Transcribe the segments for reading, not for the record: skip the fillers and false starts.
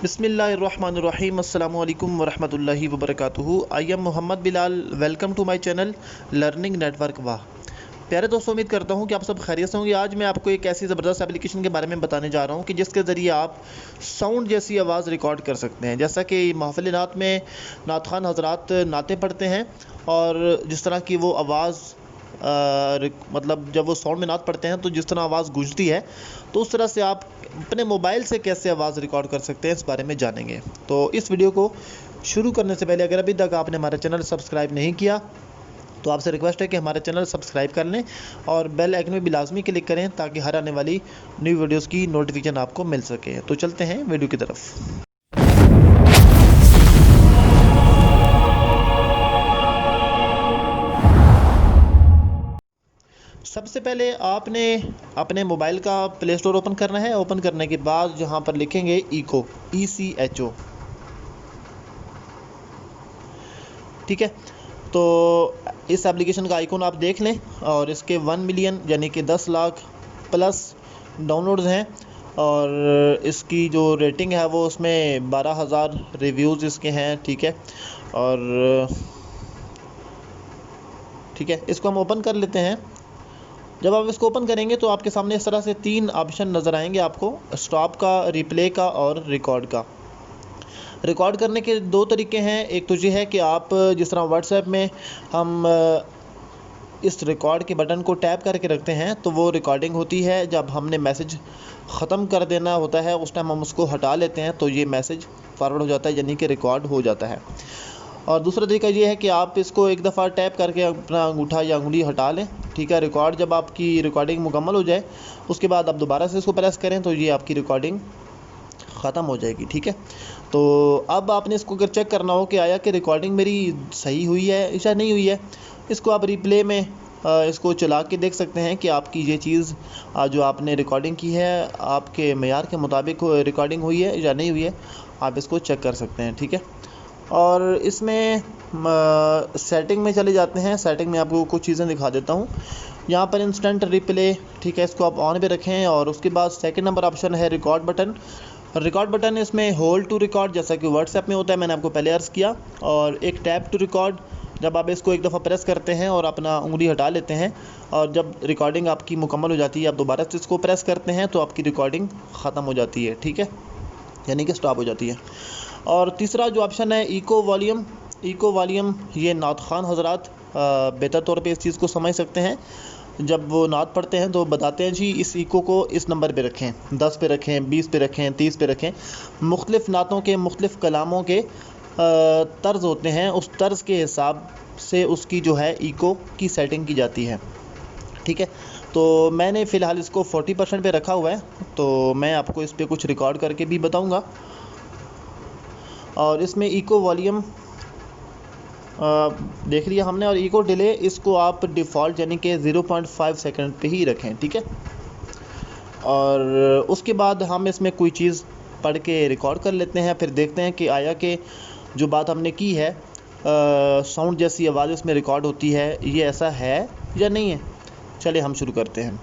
बिस्मिल्लाहिर्रहमानिर्रहीम अस्सलामु अलैकुम वरहमतुल्लाहि वबरकातुहू। I am Mohammad Bilal. Welcome to my channel learning network वाह। प्यारे दोस्तों, उम्मीद करता हूँ कि आप सब खैरियत से होंगे। आज मैं आपको एक ऐसी ज़बरदस्त एप्लीकेशन के बारे में बताने जा रहा हूँ कि जिसके ज़रिए आप साउंड जैसी आवाज़ रिकॉर्ड कर सकते हैं। जैसा कि महफ़िल नात में नात ख़ान हज़रात नातें पढ़ते हैं और जिस तरह की वो आवाज़ मतलब जब वो साउंड में नात पढ़ते हैं तो जिस तरह आवाज़ गूंजती है, तो उस तरह से आप अपने मोबाइल से कैसे आवाज़ रिकॉर्ड कर सकते हैं, इस बारे में जानेंगे। तो इस वीडियो को शुरू करने से पहले अगर अभी तक आपने हमारा चैनल सब्सक्राइब नहीं किया तो आपसे रिक्वेस्ट है कि हमारा चैनल सब्सक्राइब कर लें और बेल आइकन में भी लाजमी क्लिक करें ताकि हर आने वाली न्यू वीडियोस की नोटिफिकेशन आपको मिल सके। तो चलते हैं वीडियो की तरफ। सबसे पहले आपने अपने मोबाइल का प्ले स्टोर ओपन करना है। ओपन करने के बाद जहाँ पर लिखेंगे ईको, ECHO, ठीक है। तो इस एप्लीकेशन का आइकन आप देख लें और इसके 1 मिलियन यानी कि 10 लाख प्लस डाउनलोड्स हैं और इसकी जो रेटिंग है वो उसमें 12,000 रिव्यूज़ इसके हैं, ठीक है। और ठीक है, इसको हम ओपन कर लेते हैं। जब आप इसको ओपन करेंगे तो आपके सामने इस तरह से 3 ऑप्शन नज़र आएंगे आपको, स्टॉप का, रिप्ले का और रिकॉर्ड का। रिकॉर्ड करने के 2 तरीके हैं। एक तो ये है कि आप जिस तरह व्हाट्सएप में हम इस रिकॉर्ड के बटन को टैप करके रखते हैं तो वो रिकॉर्डिंग होती है। जब हमने मैसेज ख़त्म कर देना होता है उस टाइम हम उसको हटा लेते हैं तो ये मैसेज फॉरवर्ड हो जाता है, यानी कि रिकॉर्ड हो जाता है। और दूसरा तरीका ये है कि आप इसको एक दफ़ा टैप करके अपना अंगूठा या उंगली हटा लें, ठीक है। रिकॉर्ड जब आपकी रिकॉर्डिंग मुकम्मल हो जाए उसके बाद आप दोबारा से इसको प्रेस करें तो ये आपकी रिकॉर्डिंग ख़त्म हो जाएगी, ठीक है। तो अब आपने इसको अगर चेक करना हो कि आया कि रिकॉर्डिंग मेरी सही हुई है या नहीं हुई है, इसको आप रिप्ले में इसको चला के देख सकते हैं कि आपकी ये चीज़ जो आपने रिकॉर्डिंग की है आपके मेयार के मुताबिक रिकॉर्डिंग हुई है या नहीं हुई है, आप इसको चेक कर सकते हैं, ठीक है। और इसमें सेटिंग में चले जाते हैं। सेटिंग में आपको कुछ चीज़ें दिखा देता हूँ। यहाँ पर इंस्टेंट रिप्ले, ठीक है, इसको आप ऑन पे रखें और उसके बाद सेकंड नंबर ऑप्शन है रिकॉर्ड बटन। रिकॉर्ड बटन इसमें होल्ड टू रिकॉर्ड जैसा कि व्हाट्सएप में होता है, मैंने आपको पहले अर्ज़ किया, और एक टैप टू रिकॉर्ड। जब आप इसको एक दफ़ा प्रेस करते हैं और अपना उंगली हटा लेते हैं और जब रिकॉर्डिंग आपकी मुकम्मल हो जाती है आप दोबारा से इसको प्रेस करते हैं तो आपकी रिकॉर्डिंग ख़त्म हो जाती है, ठीक है, यानी कि स्टॉप हो जाती है। और तीसरा जो ऑप्शन है इको वॉल्यूम। इको वॉल्यूम ये नात ख़ान हज़रात बेहतर तौर पे इस चीज़ को समझ सकते हैं। जब वो नात पढ़ते हैं तो बताते हैं जी इस इको को इस नंबर पे रखें, 10 पे रखें, 20 पे रखें, 30 पे रखें। मुख्तलिफ़ नातों के मुख्तलिफ़ कलामों के तर्ज़ होते हैं, उस तर्ज़ के हिसाब से उसकी जो है इको की सेटिंग की जाती है, ठीक है। तो मैंने फ़िलहाल इसको 40% पे रखा हुआ है, तो मैं आपको इस पर कुछ रिकॉर्ड करके भी बताऊँगा। और इसमें इको वॉल्यूम देख लिया हमने, और इको डिले इसको आप डिफ़ॉल्ट यानी कि 0.5 सेकंड पे ही रखें, ठीक है। और उसके बाद हम इसमें कोई चीज़ पढ़ के रिकॉर्ड कर लेते हैं, फिर देखते हैं कि आया कि जो बात हमने की है साउंड जैसी आवाज़ इसमें रिकॉर्ड होती है, ये ऐसा है या नहीं है। चलिए हम शुरू करते हैं।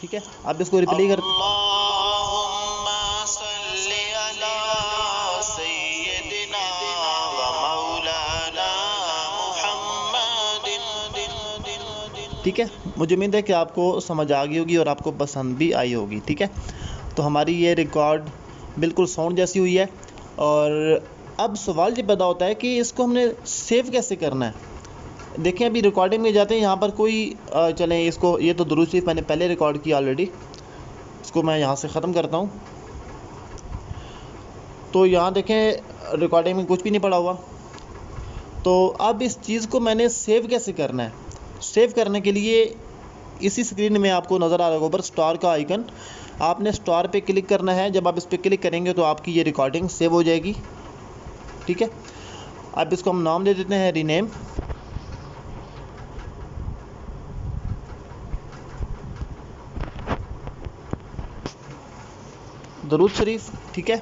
ठीक है, अब इसको रिप्ले कर ठीक है। मुझे उम्मीद है कि आपको समझ आ गई होगी और आपको पसंद भी आई होगी, ठीक है। तो हमारी ये रिकॉर्ड बिल्कुल साउंड जैसी हुई है। और अब सवाल ये पैदा होता है कि इसको हमने सेव कैसे करना है। देखें, अभी रिकॉर्डिंग में जाते हैं, यहाँ पर कोई चलें इसको, ये तो दुरूद शरीफ मैंने पहले रिकॉर्ड किया ऑलरेडी, इसको मैं यहाँ से ख़त्म करता हूँ। तो यहाँ देखें रिकॉर्डिंग में कुछ भी नहीं पड़ा हुआ। तो अब इस चीज़ को मैंने सेव कैसे करना है। सेव करने के लिए इसी स्क्रीन में आपको नज़र आ रहा होगा ऊपर स्टार का आइकन, आपने स्टार पे क्लिक करना है। जब आप इस पर क्लिक करेंगे तो आपकी ये रिकॉर्डिंग सेव हो जाएगी, ठीक है। अब इसको हम नाम दे देते हैं रीनेम। दरूद शरीफ, ठीक है।